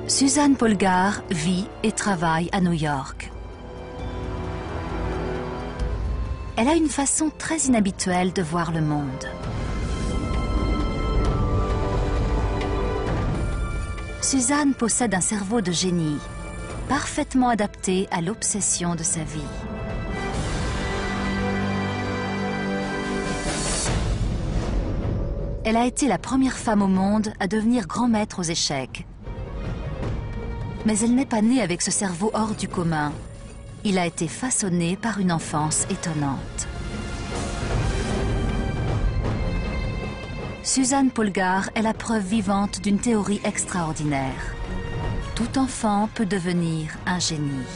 Suzanne Polgar vit et travaille à New York. Elle a une façon très inhabituelle de voir le monde. Suzanne possède un cerveau de génie, parfaitement adapté à l'obsession de sa vie. Elle a été la première femme au monde à devenir grand maître aux échecs. Mais elle n'est pas née avec ce cerveau hors du commun. Il a été façonné par une enfance étonnante. Suzanne Polgar est la preuve vivante d'une théorie extraordinaire. Tout enfant peut devenir un génie.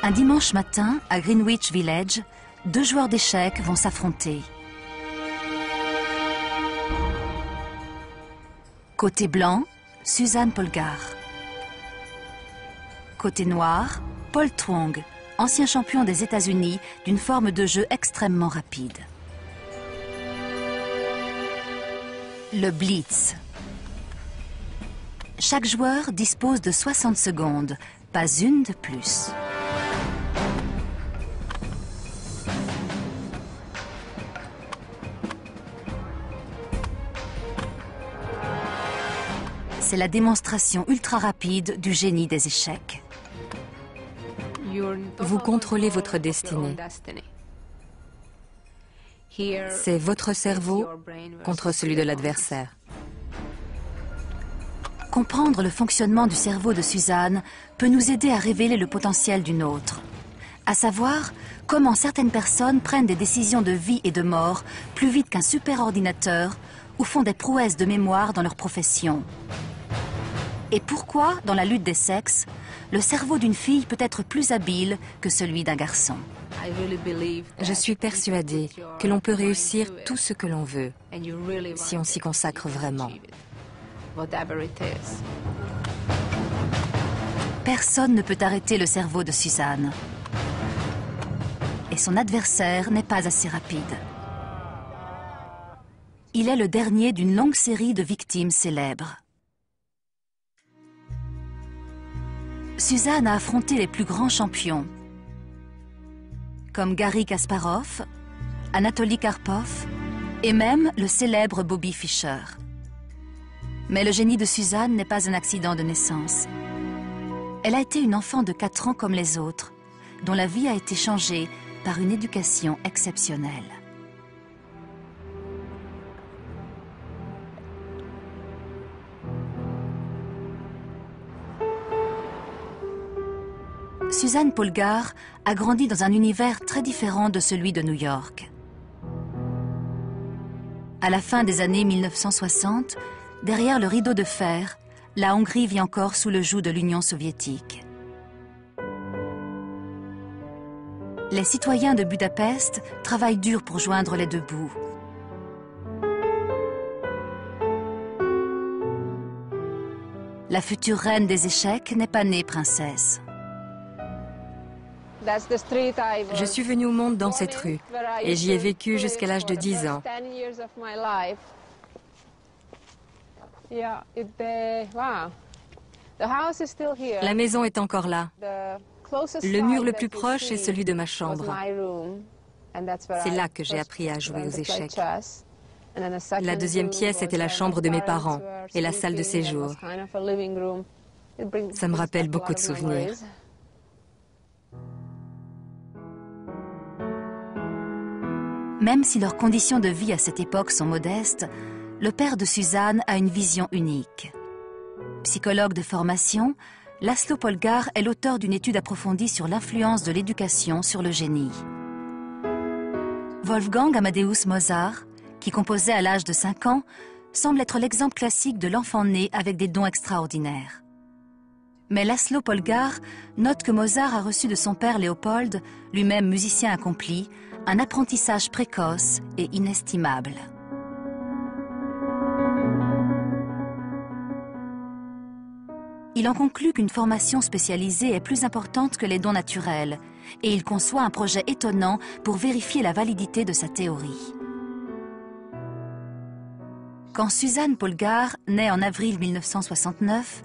Un dimanche matin, à Greenwich Village, deux joueurs d'échecs vont s'affronter. Côté blanc, Suzanne Polgar. Côté noir, Paul Twong, ancien champion des États-Unis d'une forme de jeu extrêmement rapide. Le Blitz. Chaque joueur dispose de 60 secondes, pas une de plus. C'est la démonstration ultra rapide du génie des échecs. Vous contrôlez votre destinée. C'est votre cerveau contre celui de l'adversaire. Comprendre le fonctionnement du cerveau de Suzanne peut nous aider à révéler le potentiel d'une autre. À savoir, comment certaines personnes prennent des décisions de vie et de mort plus vite qu'un superordinateur ou font des prouesses de mémoire dans leur profession. Et pourquoi, dans la lutte des sexes, le cerveau d'une fille peut être plus habile que celui d'un garçon. Je suis persuadée que l'on peut réussir tout ce que l'on veut, si on s'y consacre vraiment. Personne ne peut arrêter le cerveau de Suzanne. Et son adversaire n'est pas assez rapide. Il est le dernier d'une longue série de victimes célèbres. Suzanne a affronté les plus grands champions, comme Garry Kasparov, Anatoly Karpov et même le célèbre Bobby Fischer. Mais le génie de Suzanne n'est pas un accident de naissance. Elle a été une enfant de 4 ans comme les autres, dont la vie a été changée par une éducation exceptionnelle. Suzanne Polgar a grandi dans un univers très différent de celui de New York. À la fin des années 1960, derrière le rideau de fer, la Hongrie vit encore sous le joug de l'Union soviétique. Les citoyens de Budapest travaillent dur pour joindre les deux bouts. La future reine des échecs n'est pas née princesse. Je suis venue au monde dans cette rue et j'y ai vécu jusqu'à l'âge de 10 ans. La maison est encore là. Le mur le plus proche est celui de ma chambre. C'est là que j'ai appris à jouer aux échecs. La deuxième pièce était la chambre de mes parents et la salle de séjour. Ça me rappelle beaucoup de souvenirs. Même si leurs conditions de vie à cette époque sont modestes, le père de Suzanne a une vision unique. Psychologue de formation, László Polgár est l'auteur d'une étude approfondie sur l'influence de l'éducation sur le génie. Wolfgang Amadeus Mozart, qui composait à l'âge de 5 ans, semble être l'exemple classique de l'enfant né avec des dons extraordinaires. Mais László Polgár note que Mozart a reçu de son père Léopold, lui-même musicien accompli, un apprentissage précoce et inestimable. Il en conclut qu'une formation spécialisée est plus importante que les dons naturels, et il conçoit un projet étonnant pour vérifier la validité de sa théorie. Quand Suzanne Polgár naît en avril 1969,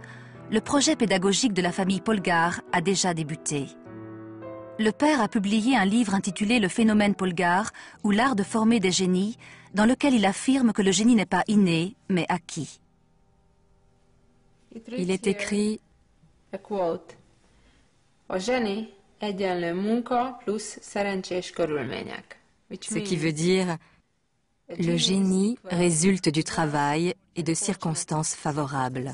le projet pédagogique de la famille Polgár a déjà débuté. Le père a publié un livre intitulé « Le phénomène Polgár » ou « L'art de former des génies », dans lequel il affirme que le génie n'est pas inné, mais acquis. Il est écrit ce qui veut dire le génie résulte du travail et de circonstances favorables.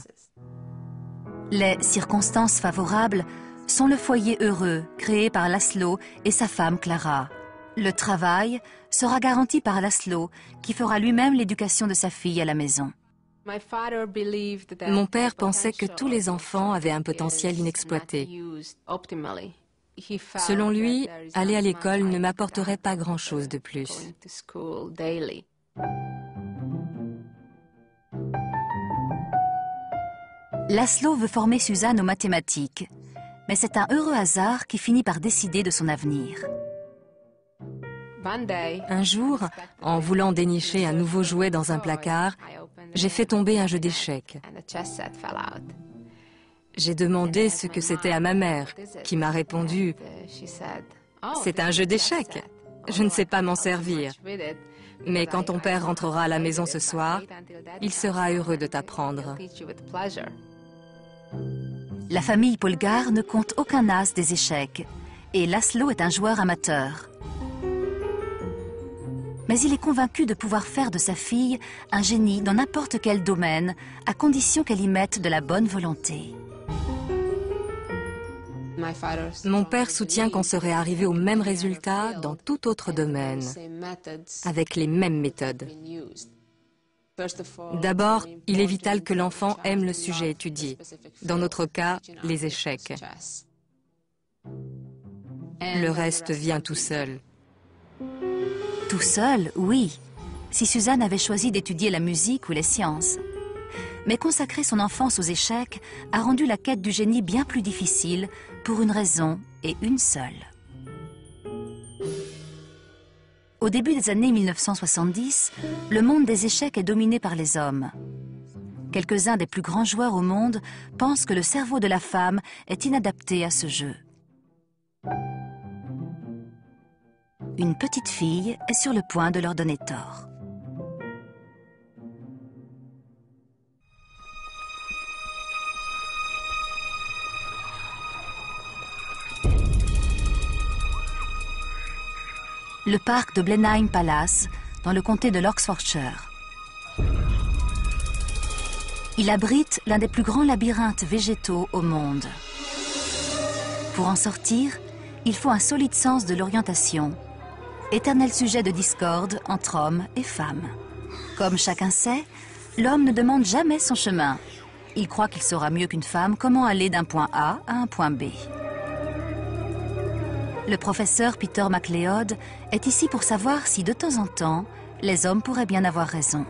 Les circonstances favorables sont le foyer heureux créé par László et sa femme Klára. Le travail sera garanti par László qui fera lui-même l'éducation de sa fille à la maison. Mon père pensait que tous les enfants avaient un potentiel inexploité. Selon lui, aller à l'école ne m'apporterait pas grand-chose de plus. László veut former Suzanne aux mathématiques, mais c'est un heureux hasard qui finit par décider de son avenir. Un jour, en voulant dénicher un nouveau jouet dans un placard, j'ai fait tomber un jeu d'échecs. J'ai demandé ce que c'était à ma mère, qui m'a répondu « C'est un jeu d'échecs, je ne sais pas m'en servir. Mais quand ton père rentrera à la maison ce soir, il sera heureux de t'apprendre. » La famille Polgár ne compte aucun as des échecs, et László est un joueur amateur. Mais il est convaincu de pouvoir faire de sa fille un génie dans n'importe quel domaine, à condition qu'elle y mette de la bonne volonté. Mon père soutient qu'on serait arrivé au même résultat dans tout autre domaine, avec les mêmes méthodes. D'abord, il est vital que l'enfant aime le sujet étudié, dans notre cas, les échecs. Le reste vient tout seul. Tout seul, oui, si Suzanne avait choisi d'étudier la musique ou les sciences. Mais consacrer son enfance aux échecs a rendu la quête du génie bien plus difficile pour une raison et une seule. Au début des années 1970, le monde des échecs est dominé par les hommes. Quelques-uns des plus grands joueurs au monde pensent que le cerveau de la femme est inadapté à ce jeu. Une petite fille est sur le point de leur donner tort. Le parc de Blenheim Palace, dans le comté de l'Oxfordshire. Il abrite l'un des plus grands labyrinthes végétaux au monde. Pour en sortir, il faut un solide sens de l'orientation, éternel sujet de discorde entre hommes et femmes. Comme chacun sait, l'homme ne demande jamais son chemin. Il croit qu'il saura mieux qu'une femme comment aller d'un point A à un point B. Le professeur Peter MacLeod est ici pour savoir si, de temps en temps, les hommes pourraient bien avoir raison.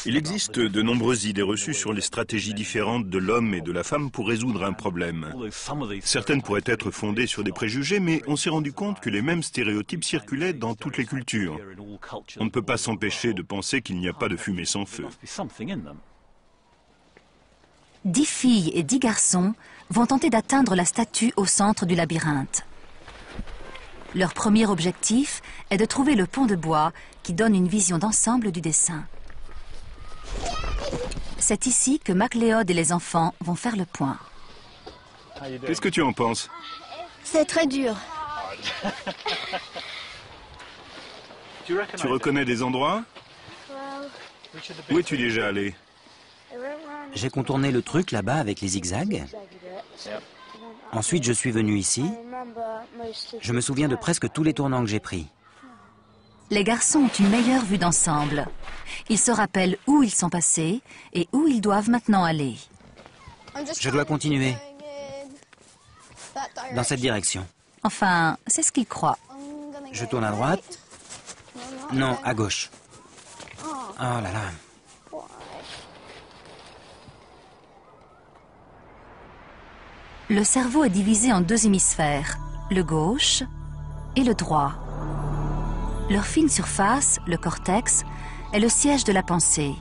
Il existe de nombreuses idées reçues sur les stratégies différentes de l'homme et de la femme pour résoudre un problème. Certaines pourraient être fondées sur des préjugés, mais on s'est rendu compte que les mêmes stéréotypes circulaient dans toutes les cultures. On ne peut pas s'empêcher de penser qu'il n'y a pas de fumée sans feu. 10 filles et 10 garçons vont tenter d'atteindre la statue au centre du labyrinthe. Leur premier objectif est de trouver le pont de bois qui donne une vision d'ensemble du dessin. C'est ici que MacLeod et les enfants vont faire le point. Qu'est-ce que tu en penses? C'est très dur. Tu reconnais des endroits? Où es-tu déjà allé? J'ai contourné le truc là-bas avec les zigzags. Ensuite, je suis venu ici. Je me souviens de presque tous les tournants que j'ai pris. Les garçons ont une meilleure vue d'ensemble. Ils se rappellent où ils sont passés et où ils doivent maintenant aller. Je dois continuer. Dans cette direction. Enfin, c'est ce qu'ils croient. Je tourne à droite. Non, à gauche. Oh là là. Le cerveau est divisé en deux hémisphères, le gauche et le droit. Leur fine surface, le cortex, est le siège de la pensée.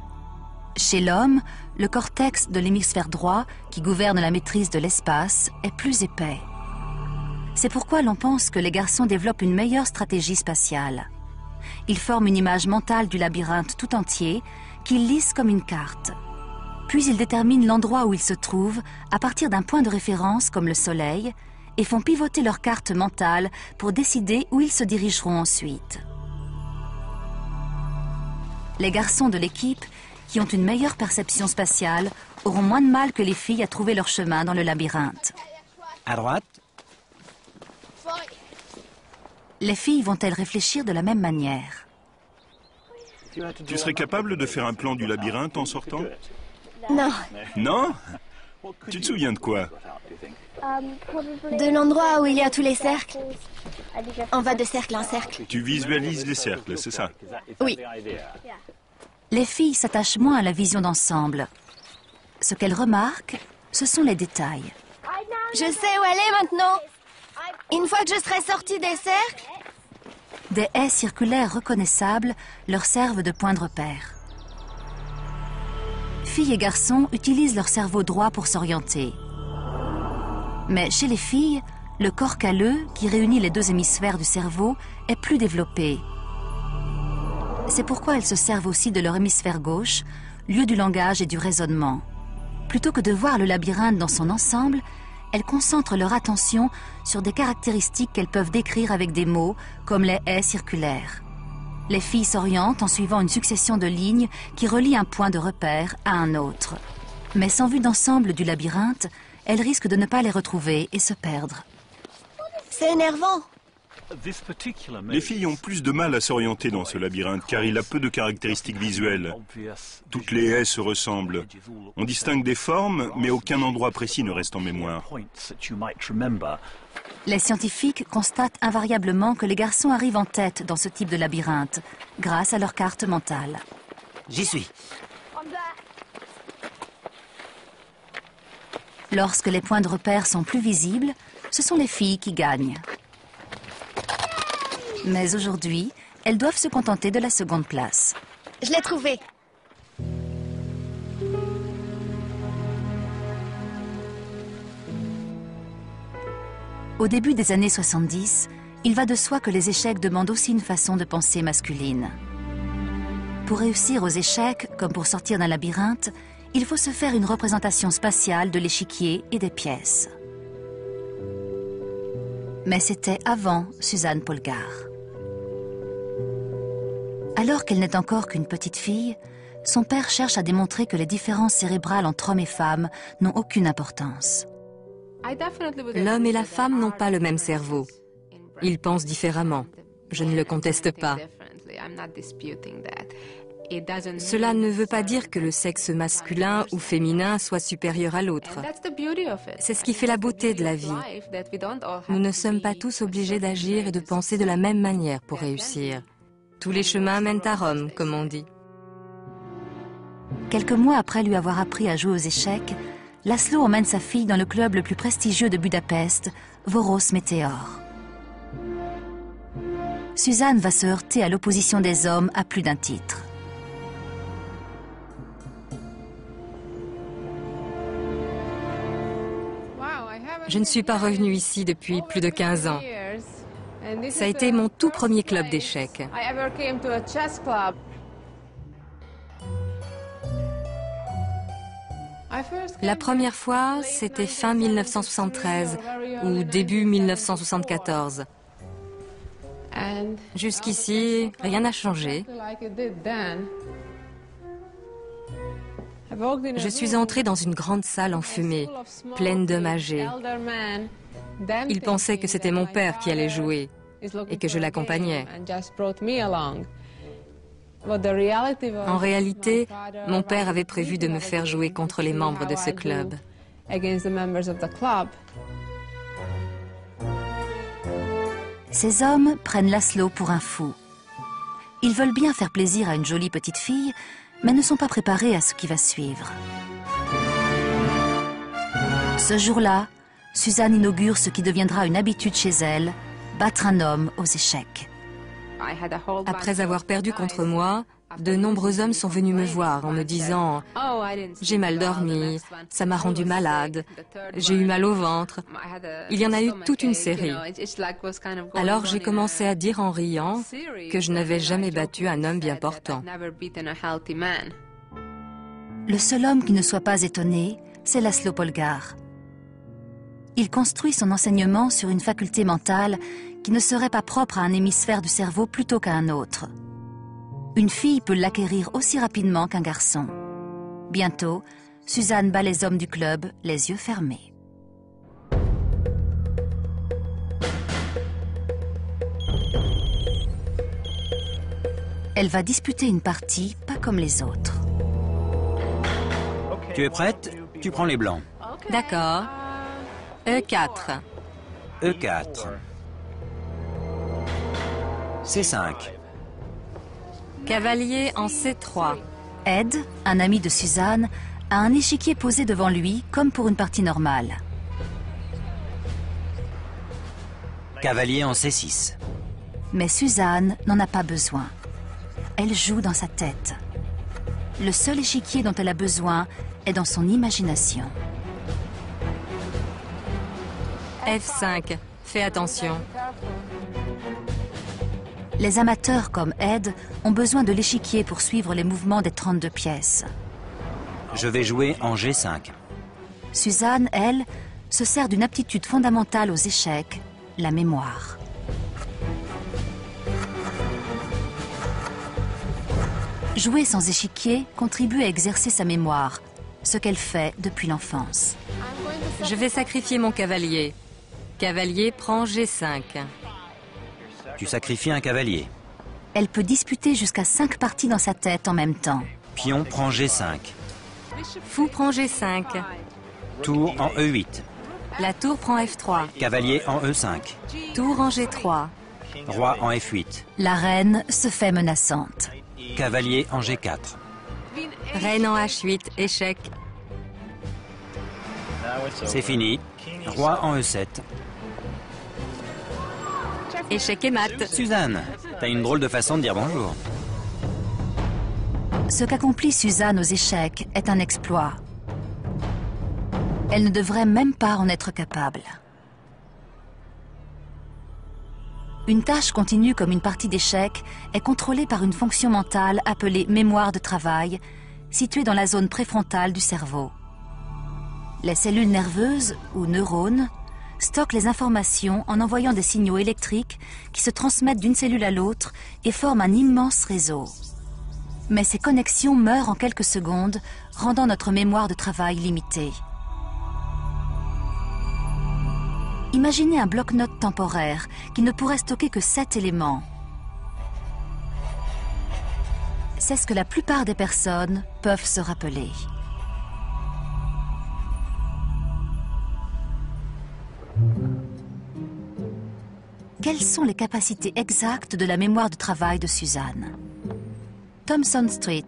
Chez l'homme, le cortex de l'hémisphère droit, qui gouverne la maîtrise de l'espace, est plus épais. C'est pourquoi l'on pense que les garçons développent une meilleure stratégie spatiale. Ils forment une image mentale du labyrinthe tout entier, qu'ils lisent comme une carte. Puis ils déterminent l'endroit où ils se trouvent à partir d'un point de référence comme le soleil et font pivoter leur carte mentale pour décider où ils se dirigeront ensuite. Les garçons de l'équipe, qui ont une meilleure perception spatiale, auront moins de mal que les filles à trouver leur chemin dans le labyrinthe. À droite. Les filles vont-elles réfléchir de la même manière? Tu serais capable de faire un plan du labyrinthe en sortant? Non. Non? Tu te souviens de quoi? De l'endroit où il y a tous les cercles. On va de cercle en cercle. Tu visualises les cercles, c'est ça? Oui. Les filles s'attachent moins à la vision d'ensemble. Ce qu'elles remarquent, ce sont les détails. Je sais où aller maintenant. Une fois que je serai sortie des cercles... Des haies circulaires reconnaissables leur servent de point de repère. Filles et garçons utilisent leur cerveau droit pour s'orienter. Mais chez les filles, le corps calleux, qui réunit les deux hémisphères du cerveau, est plus développé. C'est pourquoi elles se servent aussi de leur hémisphère gauche, lieu du langage et du raisonnement. Plutôt que de voir le labyrinthe dans son ensemble, elles concentrent leur attention sur des caractéristiques qu'elles peuvent décrire avec des mots, comme les haies circulaires. Les filles s'orientent en suivant une succession de lignes qui relient un point de repère à un autre. Mais sans vue d'ensemble du labyrinthe, elles risquent de ne pas les retrouver et se perdre. C'est énervant. Les filles ont plus de mal à s'orienter dans ce labyrinthe car il a peu de caractéristiques visuelles. Toutes les haies se ressemblent. On distingue des formes, mais aucun endroit précis ne reste en mémoire. Les scientifiques constatent invariablement que les garçons arrivent en tête dans ce type de labyrinthe, grâce à leur carte mentale. J'y suis. Lorsque les points de repère sont plus visibles, ce sont les filles qui gagnent. Mais aujourd'hui, elles doivent se contenter de la seconde place. Je l'ai trouvé. Au début des années 70, il va de soi que les échecs demandent aussi une façon de penser masculine. Pour réussir aux échecs, comme pour sortir d'un labyrinthe, il faut se faire une représentation spatiale de l'échiquier et des pièces. Mais c'était avant Suzanne Polgar. Alors qu'elle n'est encore qu'une petite fille, son père cherche à démontrer que les différences cérébrales entre hommes et femmes n'ont aucune importance. L'homme et la femme n'ont pas le même cerveau. Ils pensent différemment. Je ne le conteste pas. Cela ne veut pas dire que le sexe masculin ou féminin soit supérieur à l'autre. C'est ce qui fait la beauté de la vie. Nous ne sommes pas tous obligés d'agir et de penser de la même manière pour réussir. Tous les chemins mènent à Rome, comme on dit. Quelques mois après lui avoir appris à jouer aux échecs, Laszlo emmène sa fille dans le club le plus prestigieux de Budapest, Voros Meteor. Suzanne va se heurter à l'opposition des hommes à plus d'un titre. Je ne suis pas revenue ici depuis plus de 15 ans. Ça a été mon tout premier club d'échecs. La première fois, c'était fin 1973 ou début 1974. Jusqu'ici, rien n'a changé. Je suis entrée dans une grande salle enfumée, pleine d'hommes âgés. Ils pensaient que c'était mon père qui allait jouer. et que je l'accompagnais. En réalité, mon père avait prévu de me faire jouer contre les membres de ce club. Ces hommes prennent Laszlo pour un fou. Ils veulent bien faire plaisir à une jolie petite fille, mais ne sont pas préparés à ce qui va suivre. Ce jour-là, Suzanne inaugure ce qui deviendra une habitude chez elle, battre un homme aux échecs. Après avoir perdu contre moi, de nombreux hommes sont venus me voir en me disant « J'ai mal dormi, ça m'a rendu malade, j'ai eu mal au ventre ». Il y en a eu toute une série. Alors j'ai commencé à dire en riant que je n'avais jamais battu un homme bien portant. Le seul homme qui ne soit pas étonné, c'est Laszlo Polgár. Il construit son enseignement sur une faculté mentale qui ne serait pas propre à un hémisphère du cerveau plutôt qu'à un autre. Une fille peut l'acquérir aussi rapidement qu'un garçon. Bientôt, Suzanne bat les hommes du club, les yeux fermés. Elle va disputer une partie pas comme les autres. Tu es prête? Tu prends les blancs. D'accord. E4. E4. C5. Cavalier en C3. Ed, un ami de Suzanne, a un échiquier posé devant lui comme pour une partie normale. Cavalier en C6. Mais Suzanne n'en a pas besoin. Elle joue dans sa tête. Le seul échiquier dont elle a besoin est dans son imagination. F5. Fais attention. Les amateurs comme Ed ont besoin de l'échiquier pour suivre les mouvements des 32 pièces. Je vais jouer en G5. Suzanne, elle, se sert d'une aptitude fondamentale aux échecs, la mémoire. Jouer sans échiquier contribue à exercer sa mémoire, ce qu'elle fait depuis l'enfance. Je vais sacrifier mon cavalier. Cavalier prend G5. Tu sacrifies un cavalier. Elle peut disputer jusqu'à 5 parties dans sa tête en même temps. Pion prend G5. Fou prend G5. Tour en E8. La tour prend F3. Cavalier en E5. Tour en G3. Roi en F8. La reine se fait menaçante. Cavalier en G4. Reine en H8. Échec. C'est fini. Roi en E7. Échec et mat. Suzanne, t'as une drôle de façon de dire bonjour. Ce qu'accomplit Suzanne aux échecs est un exploit. Elle ne devrait même pas en être capable. Une tâche continue comme une partie d'échecs est contrôlée par une fonction mentale appelée mémoire de travail, située dans la zone préfrontale du cerveau. Les cellules nerveuses, ou neurones, stockent les informations en envoyant des signaux électriques qui se transmettent d'une cellule à l'autre et forment un immense réseau. Mais ces connexions meurent en quelques secondes, rendant notre mémoire de travail limitée. Imaginez un bloc-notes temporaire qui ne pourrait stocker que 7 éléments. C'est ce que la plupart des personnes peuvent se rappeler. Quelles sont les capacités exactes de la mémoire de travail de Suzanne? Thompson Street,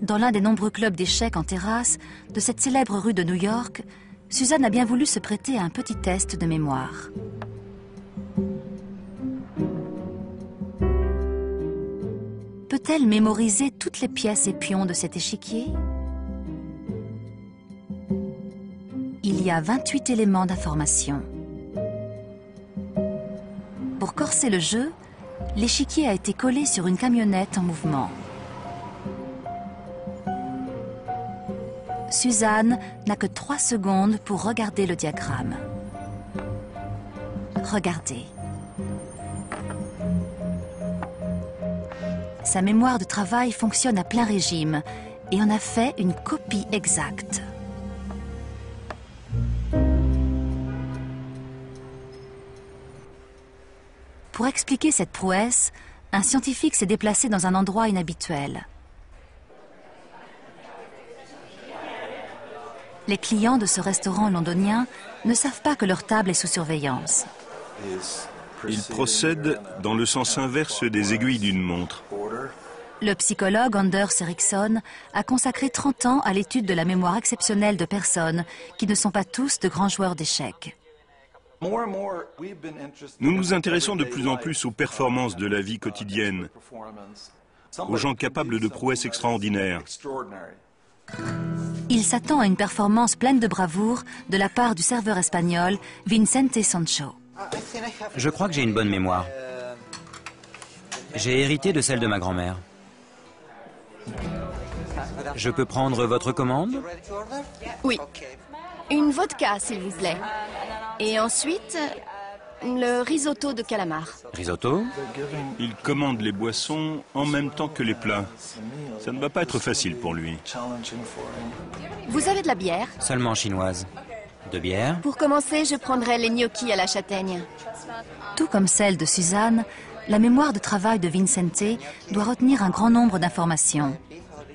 dans l'un des nombreux clubs d'échecs en terrasse de cette célèbre rue de New York, Suzanne a bien voulu se prêter à un petit test de mémoire. Peut-elle mémoriser toutes les pièces et pions de cet échiquier? Il y a 28 éléments d'information. Pour corser le jeu, l'échiquier a été collé sur une camionnette en mouvement. Suzanne n'a que 3 secondes pour regarder le diagramme. Regardez. Sa mémoire de travail fonctionne à plein régime et en a fait une copie exacte. Pour expliquer cette prouesse, un scientifique s'est déplacé dans un endroit inhabituel. Les clients de ce restaurant londonien ne savent pas que leur table est sous surveillance. Il procède dans le sens inverse des aiguilles d'une montre. Le psychologue Anders Ericsson a consacré 30 ans à l'étude de la mémoire exceptionnelle de personnes qui ne sont pas tous de grands joueurs d'échecs. Nous nous intéressons de plus en plus aux performances de la vie quotidienne, aux gens capables de prouesses extraordinaires. Il s'attend à une performance pleine de bravoure de la part du serveur espagnol Vicente Sancho. Je crois que j'ai une bonne mémoire. J'ai hérité de celle de ma grand-mère. Je peux prendre votre commande? Oui. Une vodka, s'il vous plaît. Et ensuite, le risotto de calamar. Risotto? Il commande les boissons en même temps que les plats. Ça ne va pas être facile pour lui. Vous avez de la bière? Seulement chinoise. De bière? Pour commencer, je prendrai les gnocchis à la châtaigne. Tout comme celle de Suzanne, la mémoire de travail de Vicente doit retenir un grand nombre d'informations.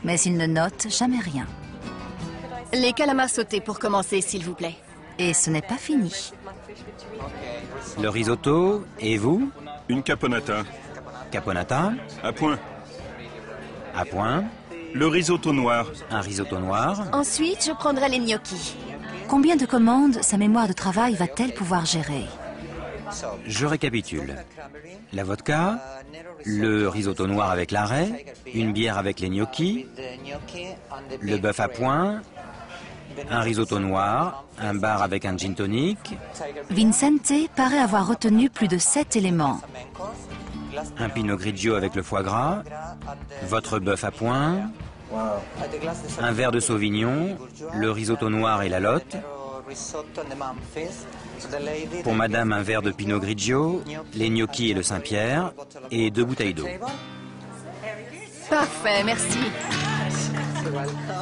Mais il ne note jamais rien. Les calamars sautés pour commencer, s'il vous plaît. Et ce n'est pas fini. Le risotto, et vous? Une caponata. Caponata? À point. À point? Le risotto noir. Un risotto noir? Ensuite, je prendrai les gnocchis. Combien de commandes sa mémoire de travail va-t-elle pouvoir gérer? Je récapitule. La vodka, le risotto noir avec l'arrêt, une bière avec les gnocchis, le bœuf à point, un risotto noir, un bar avec un gin tonic. Vicente paraît avoir retenu plus de 7 éléments. Un pinot grigio avec le foie gras, votre bœuf à point, un verre de sauvignon, le risotto noir et la lotte. Pour madame, un verre de pinot grigio, les gnocchis et le Saint-Pierre, et 2 bouteilles d'eau. Parfait, merci.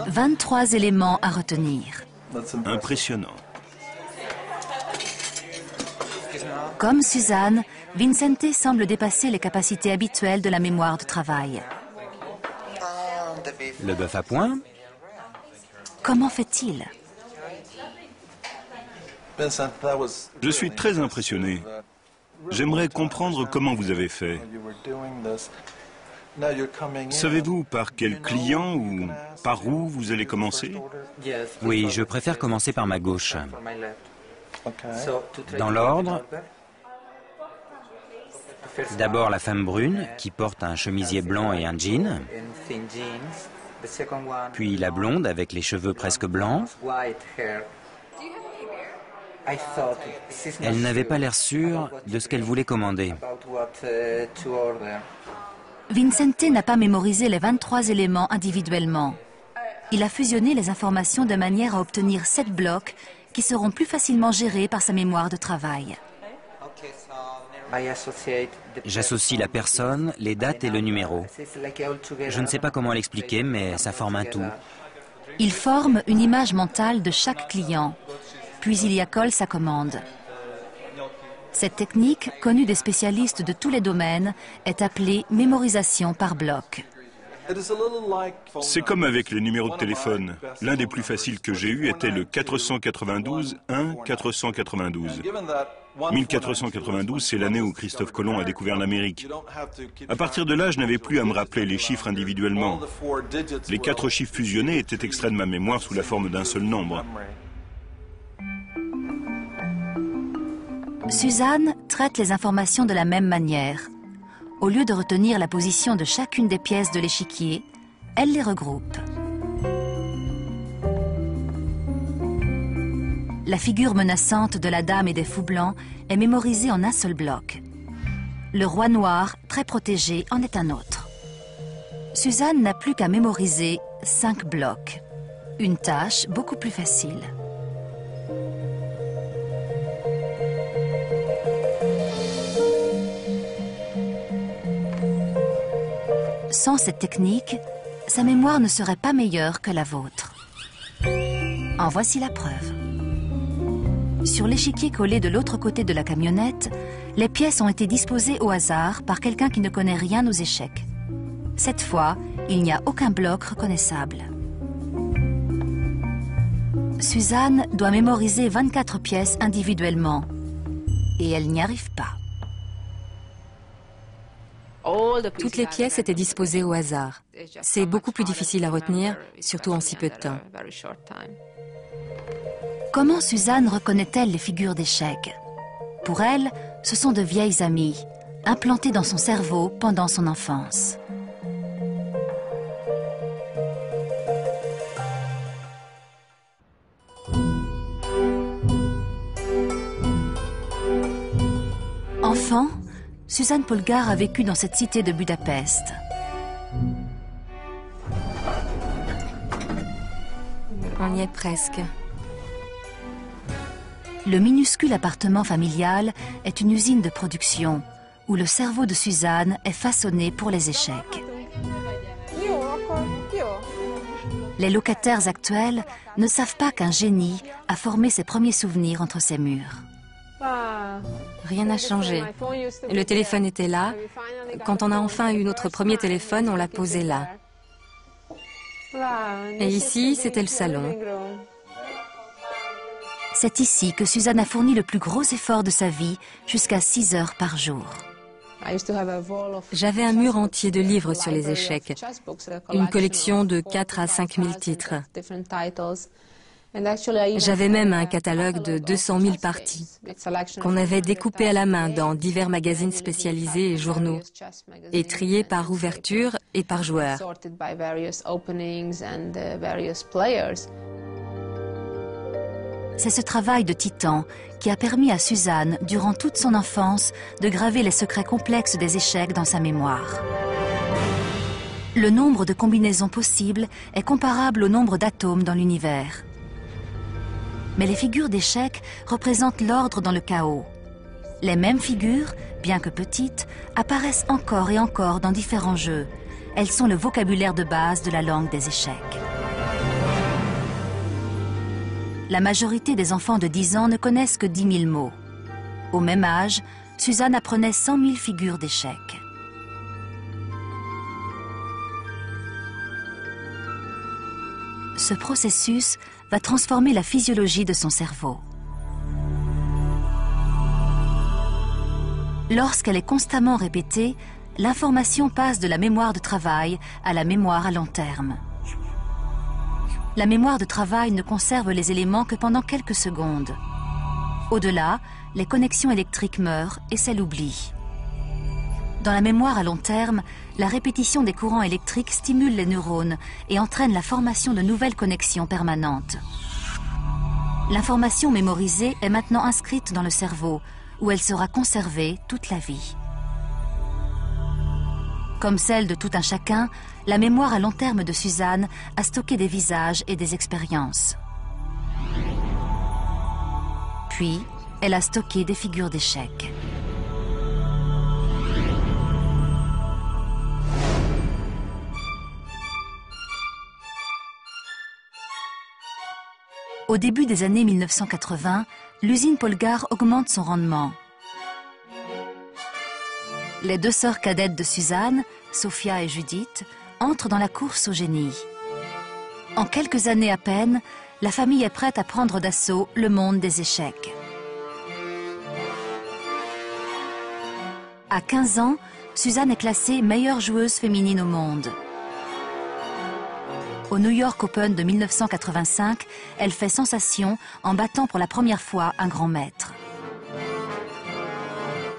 23 éléments à retenir. Impressionnant. Comme Suzanne, Vicente semble dépasser les capacités habituelles de la mémoire de travail. Le bœuf à point? Comment fait-il? Je suis très impressionné. J'aimerais comprendre comment vous avez fait. Savez-vous par quel client ou par où vous allez commencer? Oui, je préfère commencer par ma gauche. Dans l'ordre, d'abord la femme brune qui porte un chemisier blanc et un jean. Puis la blonde avec les cheveux presque blancs. Elle n'avait pas l'air sûre de ce qu'elle voulait commander. Vicente n'a pas mémorisé les 23 éléments individuellement. Il a fusionné les informations de manière à obtenir 7 blocs qui seront plus facilement gérés par sa mémoire de travail. J'associe la personne, les dates et le numéro. Je ne sais pas comment l'expliquer, mais ça forme un tout. Il forme une image mentale de chaque client, puis il y accole sa commande. Cette technique, connue des spécialistes de tous les domaines, est appelée mémorisation par bloc. C'est comme avec les numéros de téléphone. L'un des plus faciles que j'ai eu était le 492 1 492. 1492, c'est l'année où Christophe Colomb a découvert l'Amérique. À partir de là, je n'avais plus à me rappeler les chiffres individuellement. Les 4 chiffres fusionnés étaient extraits de ma mémoire sous la forme d'un seul nombre. Suzanne traite les informations de la même manière. Au lieu de retenir la position de chacune des pièces de l'échiquier, elle les regroupe. La figure menaçante de la dame et des fous blancs est mémorisée en un seul bloc. Le roi noir, très protégé, en est un autre. Suzanne n'a plus qu'à mémoriser 5 blocs. Une tâche beaucoup plus facile. Sans cette technique, sa mémoire ne serait pas meilleure que la vôtre. En voici la preuve. Sur l'échiquier collé de l'autre côté de la camionnette, les pièces ont été disposées au hasard par quelqu'un qui ne connaît rien aux échecs. Cette fois, il n'y a aucun bloc reconnaissable. Suzanne doit mémoriser 24 pièces individuellement. Et elle n'y arrive pas. Toutes les pièces étaient disposées au hasard. C'est beaucoup plus difficile à retenir, surtout en si peu de temps. Comment Suzanne reconnaît-elle les figures d'échecs? Pour elle, ce sont de vieilles amies, implantées dans son cerveau pendant son enfance. Enfant, Suzanne Polgar a vécu dans cette cité de Budapest. On y est presque. Le minuscule appartement familial est une usine de production où le cerveau de Suzanne est façonné pour les échecs. Les locataires actuels ne savent pas qu'un génie a formé ses premiers souvenirs entre ses murs. Rien n'a changé. Le téléphone était là. Quand on a enfin eu notre premier téléphone, on l'a posé là. Et ici, c'était le salon. C'est ici que Suzanne a fourni le plus gros effort de sa vie, jusqu'à 6 heures par jour. J'avais un mur entier de livres sur les échecs, une collection de 4 à 5 000 titres. J'avais même un catalogue de 200 000 parties qu'on avait découpées à la main dans divers magazines spécialisés et journaux et triés par ouverture et par joueur. C'est ce travail de titan qui a permis à Suzanne, durant toute son enfance, de graver les secrets complexes des échecs dans sa mémoire. Le nombre de combinaisons possibles est comparable au nombre d'atomes dans l'univers. Mais les figures d'échecs représentent l'ordre dans le chaos. Les mêmes figures, bien que petites, apparaissent encore et encore dans différents jeux. Elles sont le vocabulaire de base de la langue des échecs. La majorité des enfants de 10 ans ne connaissent que 10 000 mots. Au même âge, Suzanne apprenait 100 000 figures d'échecs. Ce processus va transformer la physiologie de son cerveau. Lorsqu'elle est constamment répétée, l'information passe de la mémoire de travail à la mémoire à long terme. La mémoire de travail ne conserve les éléments que pendant quelques secondes. Au-delà, les connexions électriques meurent et c'est l'oubli. Dans la mémoire à long terme, la répétition des courants électriques stimule les neurones et entraîne la formation de nouvelles connexions permanentes. L'information mémorisée est maintenant inscrite dans le cerveau, où elle sera conservée toute la vie. Comme celle de tout un chacun, la mémoire à long terme de Suzanne a stocké des visages et des expériences. Puis, elle a stocké des figures d'échecs. Au début des années 1980, l'usine Polgar augmente son rendement. Les 2 sœurs cadettes de Suzanne, Sophia et Judith, entrent dans la course au génie. En quelques années à peine, la famille est prête à prendre d'assaut le monde des échecs. À 15 ans, Suzanne est classée meilleure joueuse féminine au monde. Au New York Open de 1985, elle fait sensation en battant pour la première fois un grand maître.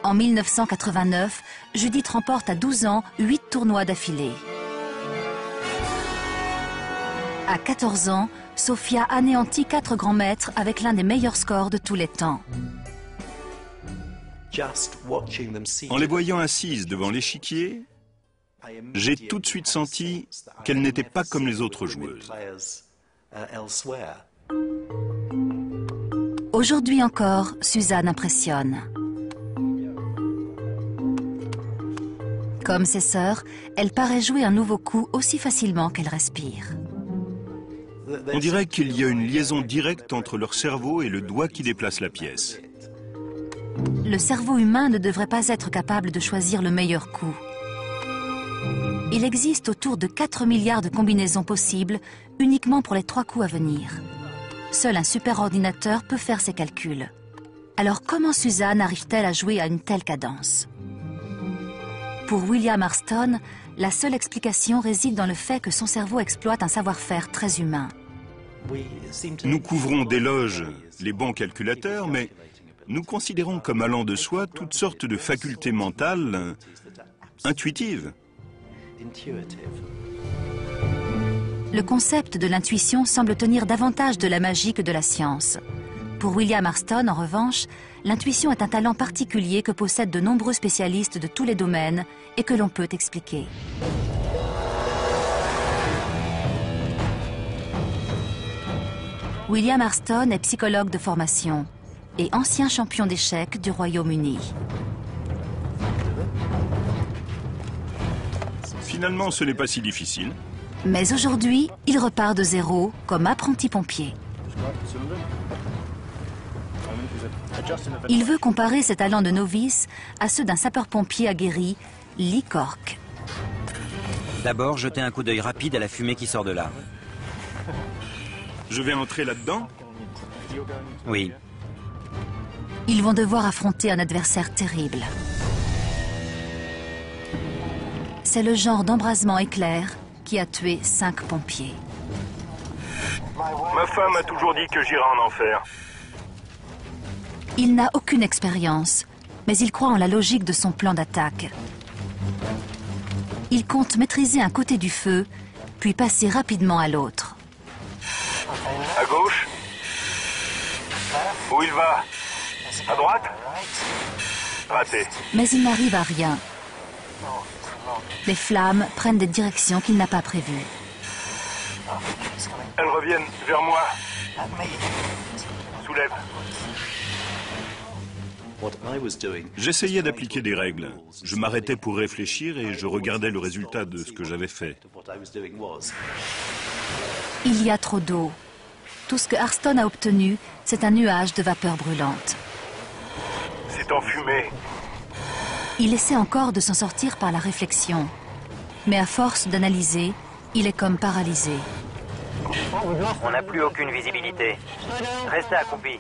En 1989, Judith remporte à 12 ans 8 tournois d'affilée. À 14 ans, Sophia anéantit 4 grands maîtres avec l'un des meilleurs scores de tous les temps. En les voyant assises devant l'échiquier, j'ai tout de suite senti qu'elles n'étaient pas comme les autres joueuses. Aujourd'hui encore, Suzanne impressionne. Comme ses sœurs, elle paraît jouer un nouveau coup aussi facilement qu'elle respire. On dirait qu'il y a une liaison directe entre leur cerveau et le doigt qui déplace la pièce. Le cerveau humain ne devrait pas être capable de choisir le meilleur coup. Il existe autour de 4 milliards de combinaisons possibles uniquement pour les 3 coups à venir. Seul un superordinateur peut faire ces calculs. Alors comment Suzanne arrive-t-elle à jouer à une telle cadence? Pour William Marston, la seule explication réside dans le fait que son cerveau exploite un savoir-faire très humain. Nous couvrons d'éloges les bons calculateurs, mais nous considérons comme allant de soi toutes sortes de facultés mentales intuitives. Le concept de l'intuition semble tenir davantage de la magie que de la science. Pour William Marston, en revanche, l'intuition est un talent particulier que possèdent de nombreux spécialistes de tous les domaines et que l'on peut expliquer. William Marston est psychologue de formation et ancien champion d'échecs du Royaume-Uni. Finalement, ce n'est pas si difficile. Mais aujourd'hui, il repart de zéro comme apprenti pompier. Il veut comparer ses talents de novice à ceux d'un sapeur-pompier aguerri, Lee Cork. D'abord, jetez un coup d'œil rapide à la fumée qui sort de là. Je vais entrer là-dedans? Oui. Ils vont devoir affronter un adversaire terrible. C'est le genre d'embrasement éclair qui a tué 5 pompiers. Ma femme a toujours dit que j'irai en enfer. Il n'a aucune expérience, mais il croit en la logique de son plan d'attaque. Il compte maîtriser un côté du feu, puis passer rapidement à l'autre. À gauche? Où il va? À droite? Raté. Mais il n'arrive à rien. Les flammes prennent des directions qu'il n'a pas prévues. Elles reviennent vers moi. Soulève. J'essayais d'appliquer des règles. Je m'arrêtais pour réfléchir et je regardais le résultat de ce que j'avais fait. Il y a trop d'eau. Tout ce que Marston a obtenu, c'est un nuage de vapeur brûlante. C'est enfumé. Il essaie encore de s'en sortir par la réflexion. Mais à force d'analyser, il est comme paralysé. On n'a plus aucune visibilité. Restez accroupi.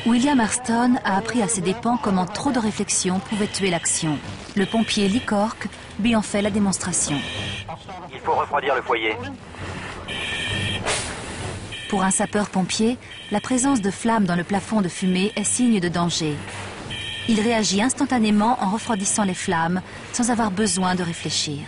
William Marston a appris à ses dépens comment trop de réflexion pouvait tuer l'action. Le pompier Lee Cork lui en fait la démonstration. Il faut refroidir le foyer. Pour un sapeur-pompier, la présence de flammes dans le plafond de fumée est signe de danger. Il réagit instantanément en refroidissant les flammes, sans avoir besoin de réfléchir.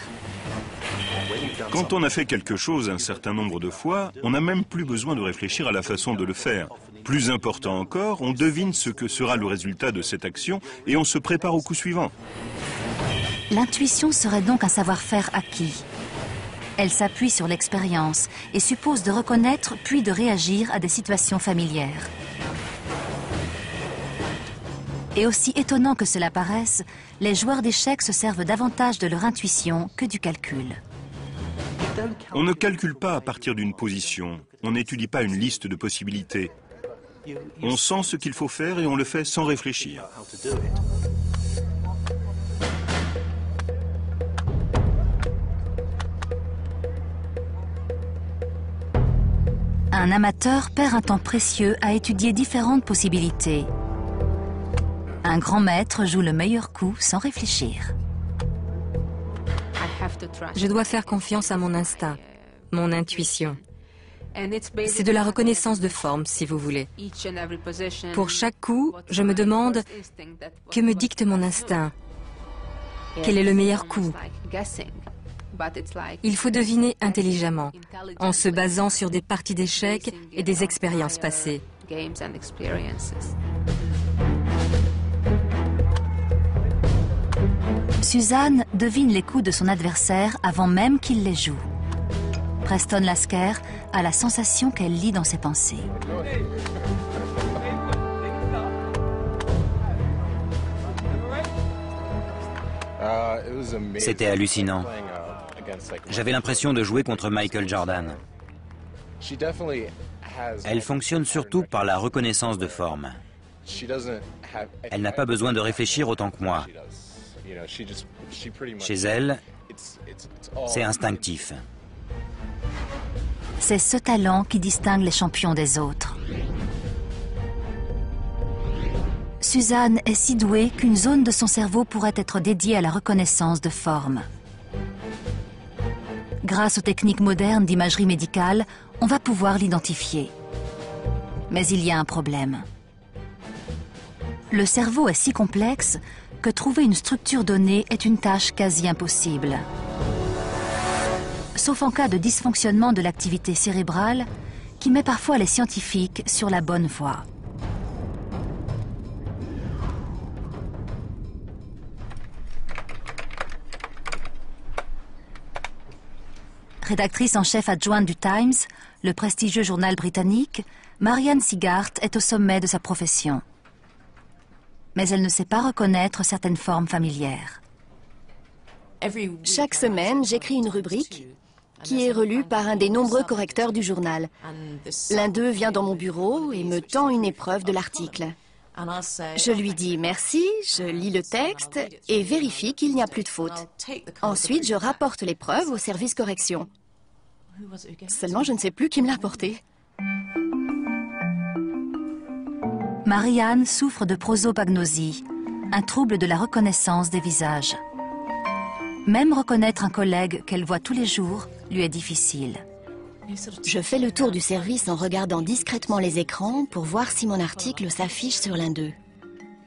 Quand on a fait quelque chose un certain nombre de fois, on n'a même plus besoin de réfléchir à la façon de le faire. Plus important encore, on devine ce que sera le résultat de cette action et on se prépare au coup suivant. L'intuition serait donc un savoir-faire acquis. Elle s'appuie sur l'expérience et suppose de reconnaître puis de réagir à des situations familières. Et aussi étonnant que cela paraisse, les joueurs d'échecs se servent davantage de leur intuition que du calcul. On ne calcule pas à partir d'une position, on n'étudie pas une liste de possibilités. On sent ce qu'il faut faire et on le fait sans réfléchir. Un amateur perd un temps précieux à étudier différentes possibilités. Un grand maître joue le meilleur coup sans réfléchir. Je dois faire confiance à mon instinct, mon intuition. C'est de la reconnaissance de forme, si vous voulez. Pour chaque coup, je me demande que me dicte mon instinct. Quel est le meilleur coup? Il faut deviner intelligemment, en se basant sur des parties d'échecs et des expériences passées. Suzanne devine les coups de son adversaire avant même qu'il les joue. Preston Lasker a la sensation qu'elle lit dans ses pensées. C'était hallucinant. J'avais l'impression de jouer contre Michael Jordan. Elle fonctionne surtout par la reconnaissance de forme. Elle n'a pas besoin de réfléchir autant que moi. Chez elle, c'est instinctif. C'est ce talent qui distingue les champions des autres. Suzanne est si douée qu'une zone de son cerveau pourrait être dédiée à la reconnaissance de forme. Grâce aux techniques modernes d'imagerie médicale, on va pouvoir l'identifier. Mais il y a un problème. Le cerveau est si complexe que trouver une structure donnée est une tâche quasi impossible. Sauf en cas de dysfonctionnement de l'activité cérébrale qui met parfois les scientifiques sur la bonne voie. Rédactrice en chef adjointe du Times, le prestigieux journal britannique, Marianne Sigart est au sommet de sa profession. Mais elle ne sait pas reconnaître certaines formes familières. Chaque semaine, j'écris une rubrique qui est relue par un des nombreux correcteurs du journal. L'un d'eux vient dans mon bureau et me tend une épreuve de l'article. Je lui dis merci, je lis le texte et vérifie qu'il n'y a plus de faute. Ensuite, je rapporte l'épreuve au service correction. Seulement, je ne sais plus qui me l'a apporté. Marianne souffre de prosopagnosie, un trouble de la reconnaissance des visages. Même reconnaître un collègue qu'elle voit tous les jours lui est difficile. Je fais le tour du service en regardant discrètement les écrans pour voir si mon article s'affiche sur l'un d'eux.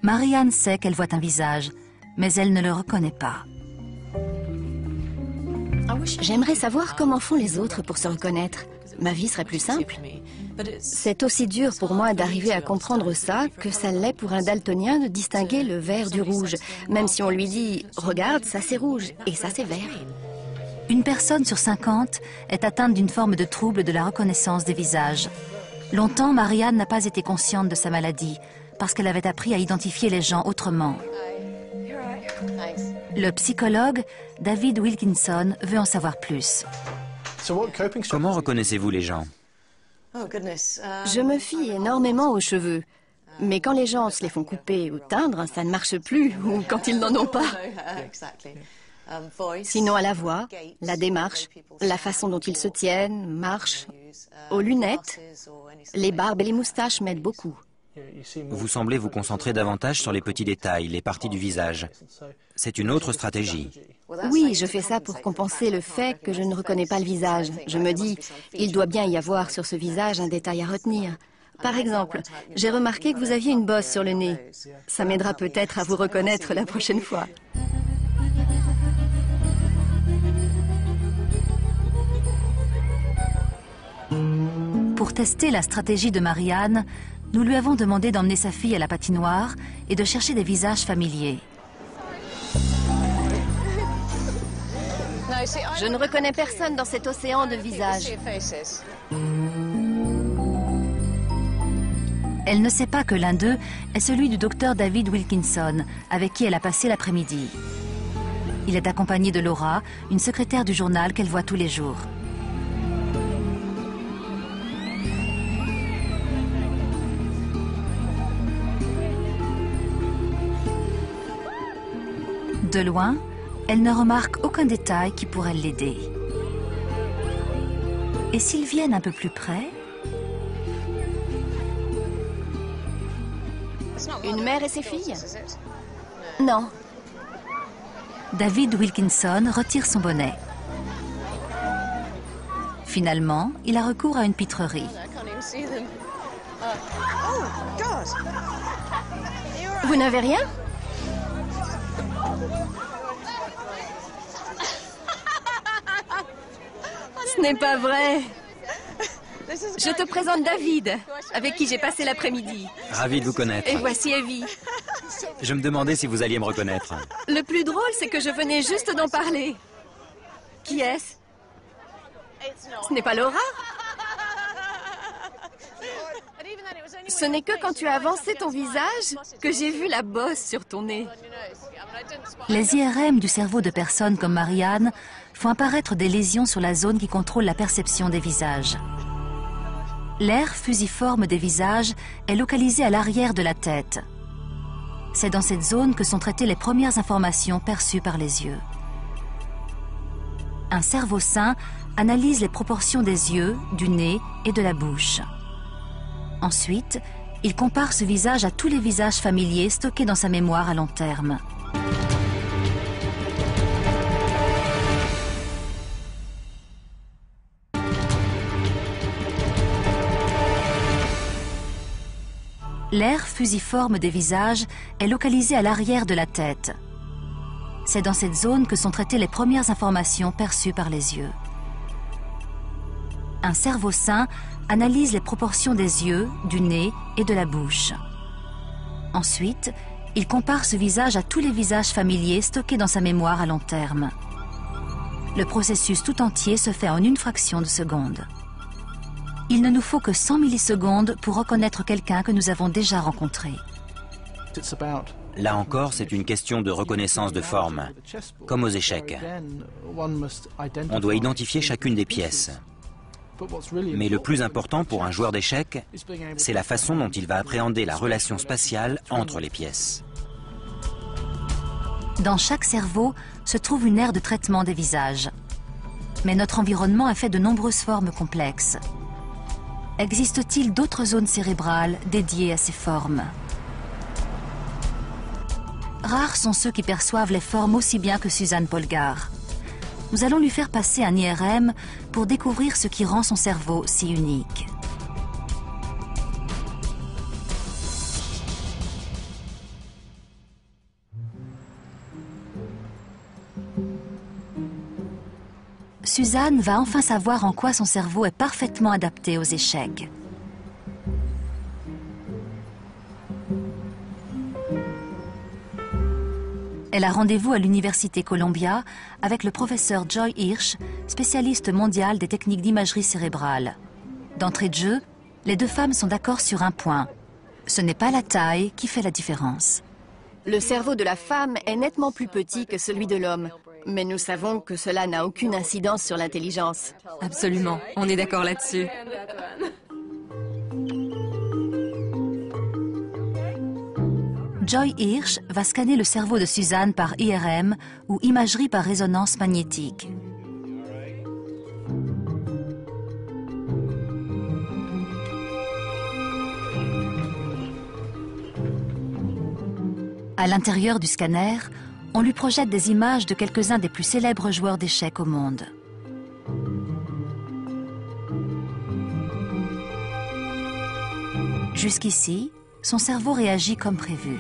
Marianne sait qu'elle voit un visage, mais elle ne le reconnaît pas. J'aimerais savoir comment font les autres pour se reconnaître. Ma vie serait plus simple. C'est aussi dur pour moi d'arriver à comprendre ça que ça l'est pour un daltonien de distinguer le vert du rouge, même si on lui dit « Regarde, ça c'est rouge et ça c'est vert ». Une personne sur 50 est atteinte d'une forme de trouble de la reconnaissance des visages. Longtemps, Marianne n'a pas été consciente de sa maladie, parce qu'elle avait appris à identifier les gens autrement. Le psychologue David Wilkinson veut en savoir plus. Comment reconnaissez-vous les gens? Je me fie énormément aux cheveux. Mais quand les gens se les font couper ou teindre, ça ne marche plus, ou quand ils n'en ont pas. Sinon à la voix, la démarche, la façon dont ils se tiennent, marchent, aux lunettes, les barbes et les moustaches m'aident beaucoup. Vous semblez vous concentrer davantage sur les petits détails, les parties du visage. C'est une autre stratégie. Oui, je fais ça pour compenser le fait que je ne reconnais pas le visage. Je me dis, il doit bien y avoir sur ce visage un détail à retenir. Par exemple, j'ai remarqué que vous aviez une bosse sur le nez. Ça m'aidera peut-être à vous reconnaître la prochaine fois. Pour tester la stratégie de Marianne, nous lui avons demandé d'emmener sa fille à la patinoire et de chercher des visages familiers. Je ne reconnais personne dans cet océan de visages. Elle ne sait pas que l'un d'eux est celui du docteur David Wilkinson, avec qui elle a passé l'après-midi. Il est accompagné de Laura, une secrétaire du journal qu'elle voit tous les jours. De loin, elle ne remarque aucun détail qui pourrait l'aider. Et s'ils viennent un peu plus près? Une mère et ses filles? Non. David Wilkinson retire son bonnet. Finalement, il a recours à une pitrerie. Vous n'avez rien? Ce n'est pas vrai. Je te présente David, avec qui j'ai passé l'après-midi. Ravi de vous connaître. Et voici Evie. Je me demandais si vous alliez me reconnaître. Le plus drôle, c'est que je venais juste d'en parler. Qui est-ce? Ce n'est pas Laura? Ce n'est que quand tu as avancé ton visage que j'ai vu la bosse sur ton nez. Les IRM du cerveau de personnes comme Marianne font apparaître des lésions sur la zone qui contrôle la perception des visages. L'aire fusiforme des visages est localisée à l'arrière de la tête. C'est dans cette zone que sont traitées les premières informations perçues par les yeux. Un cerveau sain analyse les proportions des yeux, du nez et de la bouche. Ensuite, il compare ce visage à tous les visages familiers stockés dans sa mémoire à long terme. L'aire fusiforme des visages est localisée à l'arrière de la tête. C'est dans cette zone que sont traitées les premières informations perçues par les yeux. Un cerveau sain analyse les proportions des yeux, du nez et de la bouche. Ensuite, il compare ce visage à tous les visages familiers stockés dans sa mémoire à long terme. Le processus tout entier se fait en une fraction de seconde. Il ne nous faut que 100 millisecondes pour reconnaître quelqu'un que nous avons déjà rencontré. Là encore, c'est une question de reconnaissance de forme, comme aux échecs. On doit identifier chacune des pièces. Mais le plus important pour un joueur d'échecs, c'est la façon dont il va appréhender la relation spatiale entre les pièces. Dans chaque cerveau se trouve une aire de traitement des visages. Mais notre environnement est fait de nombreuses formes complexes. Existe-t-il d'autres zones cérébrales dédiées à ces formes? Rares sont ceux qui perçoivent les formes aussi bien que Suzanne Polgar. Nous allons lui faire passer un IRM pour découvrir ce qui rend son cerveau si unique. Suzanne va enfin savoir en quoi son cerveau est parfaitement adapté aux échecs. Elle a rendez-vous à l'Université Columbia avec le professeur Joy Hirsch, spécialiste mondial des techniques d'imagerie cérébrale. D'entrée de jeu, les deux femmes sont d'accord sur un point. Ce n'est pas la taille qui fait la différence. Le cerveau de la femme est nettement plus petit que celui de l'homme. Mais nous savons que cela n'a aucune incidence sur l'intelligence. Absolument, on est d'accord là-dessus. Joy Hirsch va scanner le cerveau de Suzanne par IRM ou imagerie par résonance magnétique. À l'intérieur du scanner, on lui projette des images de quelques-uns des plus célèbres joueurs d'échecs au monde. Jusqu'ici, son cerveau réagit comme prévu.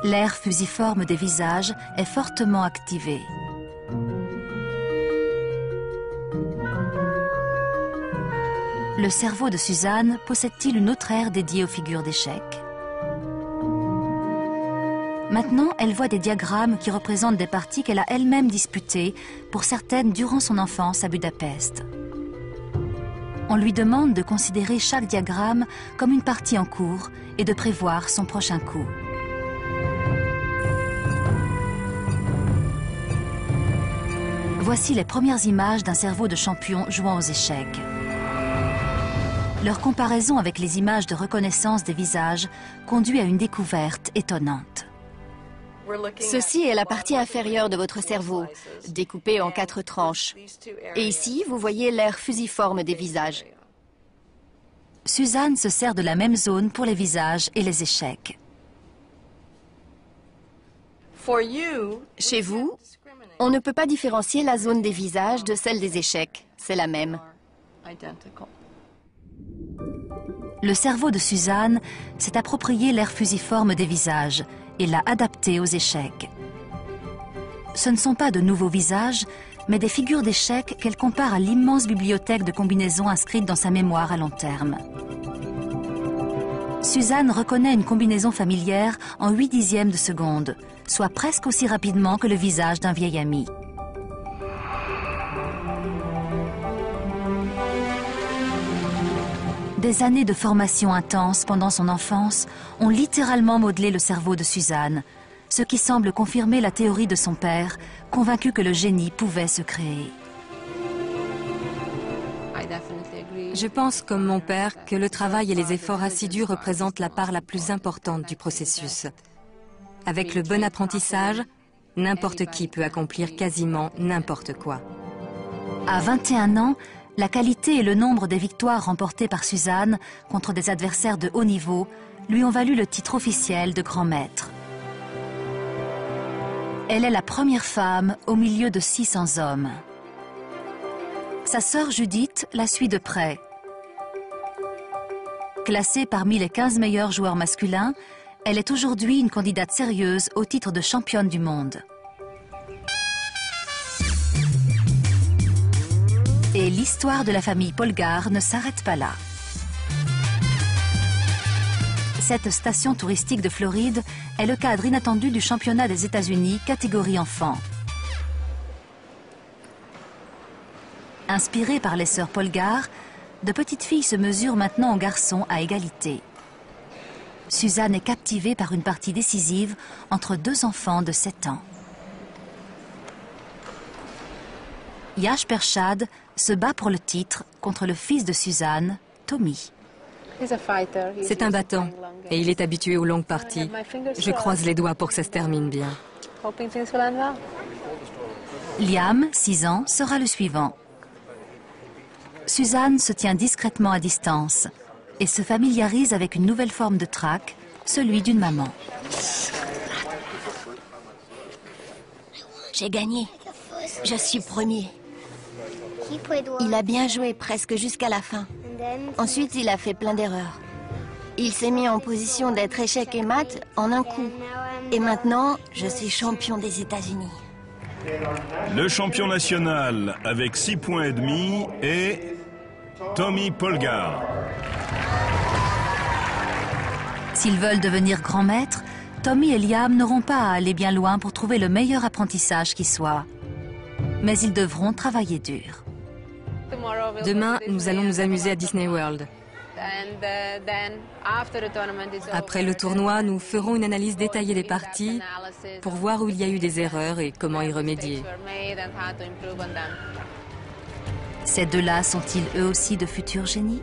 L'aire fusiforme des visages est fortement activée. Le cerveau de Suzanne possède-t-il une autre aire dédiée aux figures d'échecs? Maintenant, elle voit des diagrammes qui représentent des parties qu'elle a elle-même disputées, pour certaines durant son enfance à Budapest. On lui demande de considérer chaque diagramme comme une partie en cours et de prévoir son prochain coup. Voici les premières images d'un cerveau de champion jouant aux échecs. Leur comparaison avec les images de reconnaissance des visages conduit à une découverte étonnante. Ceci est la partie inférieure de votre cerveau, découpée en 4 tranches. Et ici, vous voyez l'aire fusiforme des visages. Suzanne se sert de la même zone pour les visages et les échecs. Chez vous, on ne peut pas différencier la zone des visages de celle des échecs. C'est la même. Le cerveau de Suzanne s'est approprié l'aire fusiforme des visages et l'a adapté aux échecs. Ce ne sont pas de nouveaux visages, mais des figures d'échecs qu'elle compare à l'immense bibliothèque de combinaisons inscrites dans sa mémoire à long terme. Suzanne reconnaît une combinaison familière en 8/10 de seconde, soit presque aussi rapidement que le visage d'un vieil ami. Des années de formation intense pendant son enfance ont littéralement modelé le cerveau de Suzanne, ce qui semble confirmer la théorie de son père, convaincu que le génie pouvait se créer. Je pense, comme mon père, que le travail et les efforts assidus représentent la part la plus importante du processus. Avec le bon apprentissage, n'importe qui peut accomplir quasiment n'importe quoi. À 21 ans, la qualité et le nombre des victoires remportées par Suzanne contre des adversaires de haut niveau lui ont valu le titre officiel de grand maître. Elle est la première femme au milieu de 600 hommes. Sa sœur Judith la suit de près. Classée parmi les 15 meilleurs joueurs masculins, elle est aujourd'hui une candidate sérieuse au titre de championne du monde. Et l'histoire de la famille Polgar ne s'arrête pas là. Cette station touristique de Floride est le cadre inattendu du championnat des États-Unis catégorie enfants. Inspirées par les sœurs Polgar, de petites filles se mesurent maintenant aux garçons à égalité. Suzanne est captivée par une partie décisive entre deux enfants de 7 ans. Yash Pershad se bat pour le titre contre le fils de Suzanne, Tommy. C'est un battant et il est habitué aux longues parties. Je croise les doigts pour que ça se termine bien. Liam, 6 ans, sera le suivant. Suzanne se tient discrètement à distance et se familiarise avec une nouvelle forme de trac, celui d'une maman. J'ai gagné. Je suis premier. Il a bien joué presque jusqu'à la fin. Ensuite, il a fait plein d'erreurs. Il s'est mis en position d'être échec et mat en un coup. Et maintenant, je suis champion des États-Unis. Le champion national avec 6,5 points est Tommy Polgar. S'ils veulent devenir grands maîtres, Tommy et Liam n'auront pas à aller bien loin pour trouver le meilleur apprentissage qui soit. Mais ils devront travailler dur. Demain, nous allons nous amuser à Disney World. Après le tournoi, nous ferons une analyse détaillée des parties pour voir où il y a eu des erreurs et comment y remédier. Ces deux-là sont-ils eux aussi de futurs génies ?